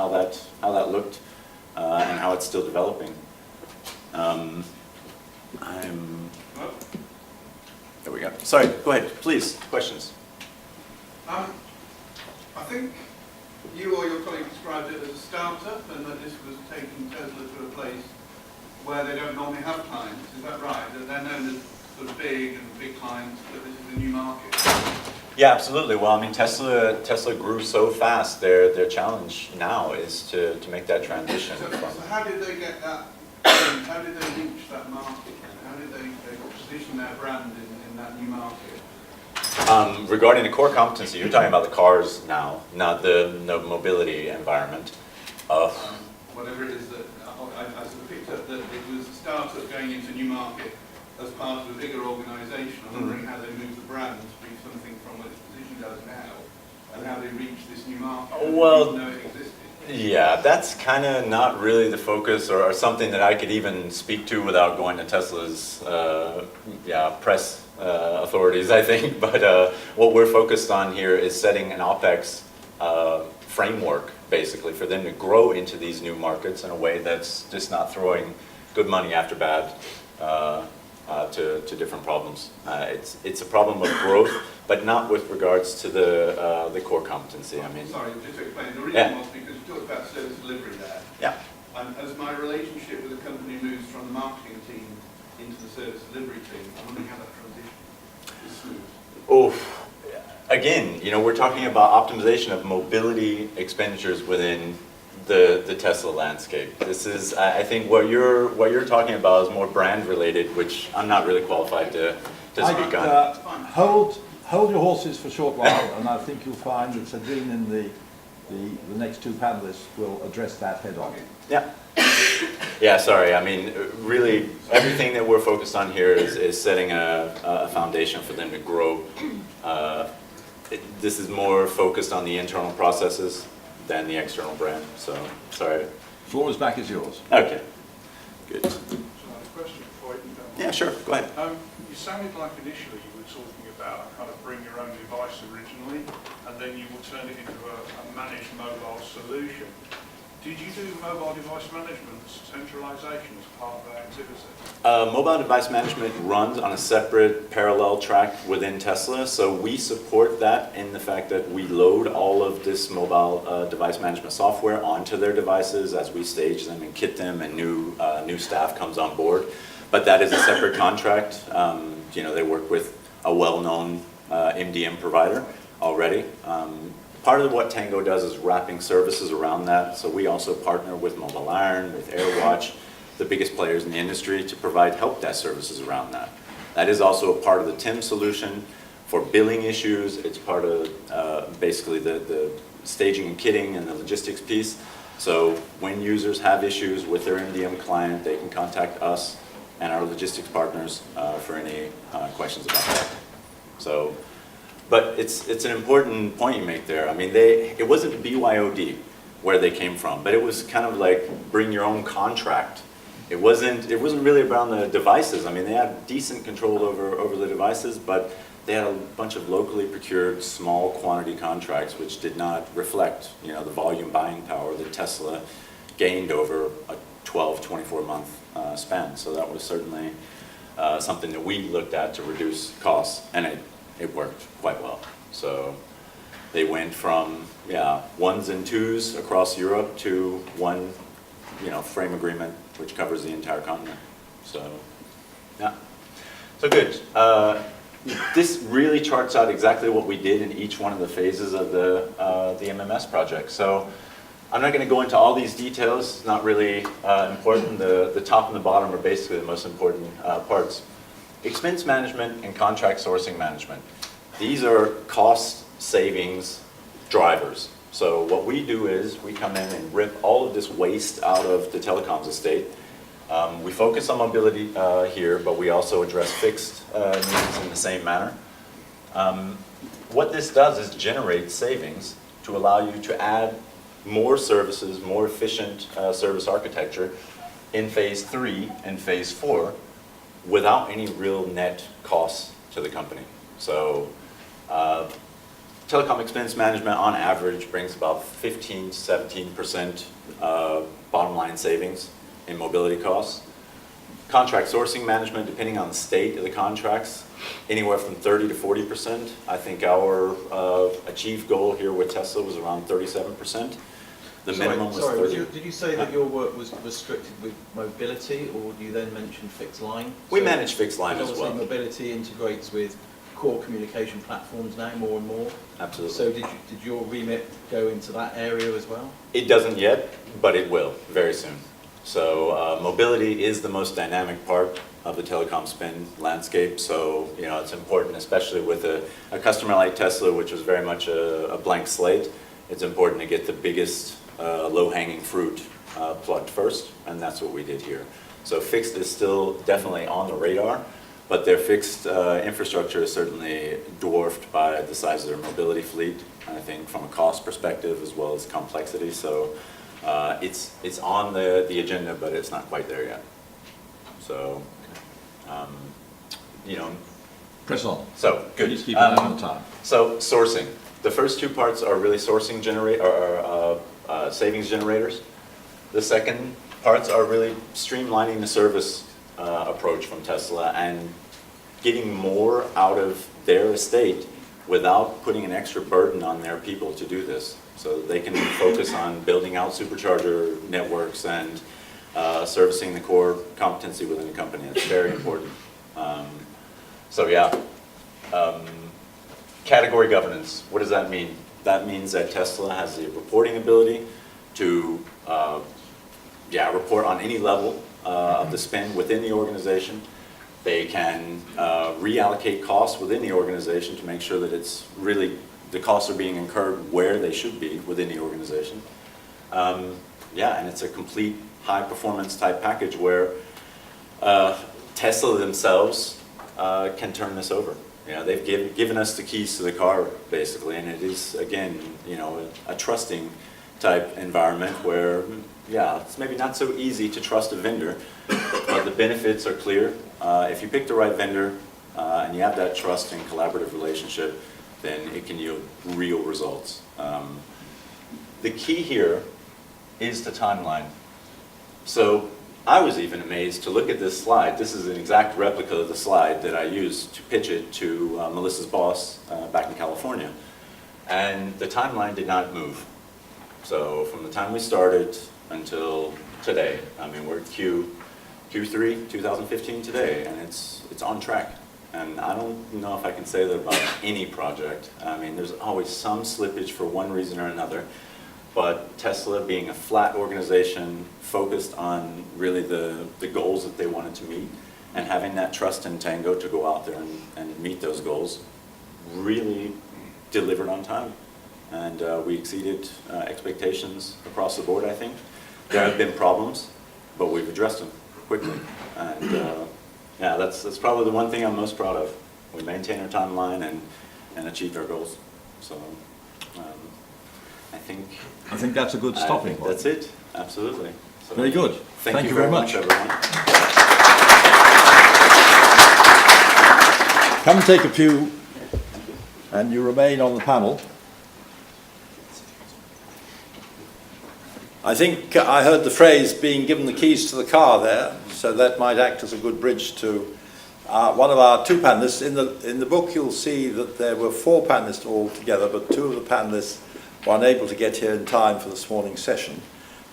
how that looked and how it's still developing. There we go. Sorry, go ahead, please, questions. I think you or your colleague described it as a startup, and that this was taking Tesla to a place where they don't normally have clients. Is that right? That they're known as sort of big clients, but this is a new market. Yeah, absolutely. Well, I mean, Tesla grew so fast. Their challenge now is to make that transition. So how did they get that? How did they reach that market? How did they position their brand in that new market? Regarding the core competency, you're talking about the cars now, not the mobility environment. Whatever it is that I sort of picked up that it was a startup going into a new market as part of a bigger organisation. I'm wondering how they moved the brand to be something from what its position does now, and how they reached this new market. Well, even though it existed. Yeah, that's kind of not really the focus, or something that I could even speak to without going to Tesla's press authorities, I think. But what we're focused on here is setting an OpEx framework, basically, for them to grow into these new markets in a way that's just not throwing good money after bad to different problems. It's a problem of growth, but not with regards to the core competency. I mean, sorry, just to explain, the reason was because you talked about service delivery there. Yeah. And as my relationship with the company moves from the marketing team into the service delivery team, I'm wondering how that transition is smooth. Oh, again, we're talking about optimization of mobility expenditures within the Tesla landscape. This is, I think, what you're talking about is more brand related, which I'm not really qualified to speak on. Hold your horses for a short while, and I think you'll find that Sadine and the next two panelists will address that head on. Yeah. Yeah, sorry. I mean, really, everything that we're focused on here is setting a foundation for them to grow. This is more focused on the internal processes than the external brand. So, sorry. Floor is back is yours. Okay. Good. So I have a question before you go. Yeah, sure. Go ahead. You sounded like initially you were talking about kind of bring your own device originally, and then you will turn it into a managed mobile solution. Did you do mobile device management centralization as part of that activity? Mobile device management runs on a separate parallel track within Tesla, so we support that in the fact that we load all of this mobile device management software onto their devices as we stage them and kit them, and new staff comes on board. But that is a separate contract. They work with a well-known MDM provider already. Part of what Tangoe does is wrapping services around that. So we also partner with Mobile Iron, with AirWatch, the biggest players in the industry, to provide help desk services around that. That is also a part of the TIM solution for billing issues. It's part of basically the staging and kitting and the logistics piece. So when users have issues with their MDM client, they can contact us and our logistics partners for any questions about that. So. But it's an important point you make there. I mean, it wasn't BYOD where they came from, but it was kind of like bring your own contract. It wasn't really around the devices. I mean, they had decent control over the devices, but they had a bunch of locally procured small quantity contracts, which did not reflect, the volume buying power that Tesla gained over a 12, 24-month span. So that was certainly something that we looked at to reduce costs, and it worked quite well. So they went from ones and twos across Europe to one frame agreement which covers the entire continent. So yeah, so good. This really charts out exactly what we did in each one of the phases of the MMS project. So I'm not going to go into all these details. It's not really important. The top and the bottom are basically the most important parts. Expense management and contract sourcing management. These are cost savings drivers. So what we do is we come in and rip all of this waste out of the telecoms estate. We focus on mobility here, but we also address fixed needs in the same manner. What this does is generate savings to allow you to add more services, more efficient service architecture in phase 3 and phase 4 without any real net costs to the company. So telecom expense management on average brings about 15 to 17% bottom line savings in mobility costs. Contract sourcing management, depending on the state of the contracts, anywhere from 30 to 40%. I think our achieved goal here with Tesla was around 37%. The minimum was 30. Did you say that your work was restricted with mobility, or do you then mention fixed line? We manage fixed line as Obviously well. mobility integrates with core communication platforms now more and more. Absolutely. So did your remit go into that area as well? It doesn't yet, but it will very soon. So mobility is the most dynamic part of the telecom spend landscape. So it's important, especially with a customer like Tesla, which was very much a blank slate. It's important to get the biggest low-hanging fruit plugged first, and that's what we did here. So fixed is still definitely on the radar, but their fixed infrastructure is certainly dwarfed by the size of their mobility fleet, I think from a cost perspective as well as complexity. So it's on the agenda, but it's not quite there yet. So, Press on. So, good. Please keep an eye on the time. So, sourcing. The first two parts are really sourcing savings generators. The second parts are really streamlining the service approach from Tesla and getting more out of their estate without putting an extra burden on their people to do this. So they can focus on building out supercharger networks and servicing the core competency within the company. It's very important. Category governance, what does that mean? That means that Tesla has the reporting ability to report on any level of the spend within the organization. They can reallocate costs within the organization to make sure that it's really, the costs are being incurred where they should be within the organization. And it's a complete high performance type package where Tesla themselves can turn this over. They've given us the keys to the car, basically, and it is, again, a trusting type environment where, it's maybe not so easy to trust a vendor, but the benefits are clear. If you pick the right vendor and you have that trust and collaborative relationship, then it can yield real results. The key here is the timeline. So I was even amazed to look at this slide. This is an exact replica of the slide that I used to pitch it to Melissa's boss back in California. And the timeline did not move. So from the time we started until today, I mean, we're Q3 2015 today, and it's on track. And I don't know if I can say that about any project. I mean, there's always some slippage for one reason or another. But Tesla, being a flat organization, focused on really the goals that they wanted to meet, and having that trust in Tangoe to go out there and meet those goals, really delivered on time. And we exceeded expectations across the board, I think. There have been problems, but we've addressed them quickly. And that's probably the one thing I'm most proud of. We maintained our timeline and achieved our goals. So I think that's a good stopping point. That's it, absolutely. So, very good. Thank you very much, everyone. Come and take a pew, and you remain on the panel. I think I heard the phrase being given the keys to the car there, so that might act as a good bridge to one of our two panelists. In the book you'll see that there were 4 panelists altogether, but 2 of the panelists were unable to get here in time for this morning's session.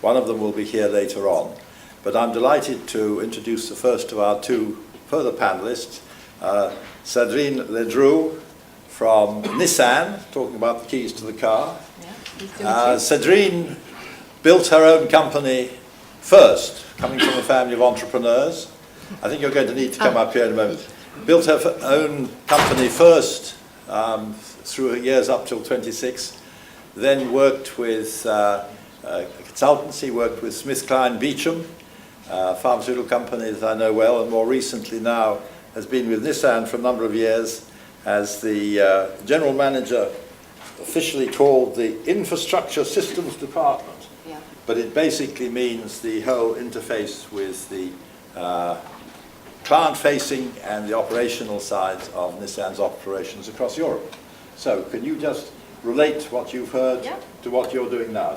One of them will be here later on. But I'm delighted to introduce the first of our 2 further panelists, Sandrine Ledru from Nissan, talking about the keys to the car. Sandrine built her own company first, coming from a family of entrepreneurs. I think you're going to need to come up here in a moment. Built her own company first through her years up till 26, then worked with a consultancy, worked with SmithKline Beecham, a pharmaceutical company that I know well, and more recently now has been with Nissan for a number of years as the general manager, officially called the Infrastructure Systems Department. Yeah. But it basically means the whole interface with the client-facing and the operational sides of Nissan's operations across Europe. So can you just relate what you've heard Yeah. to what you're doing now.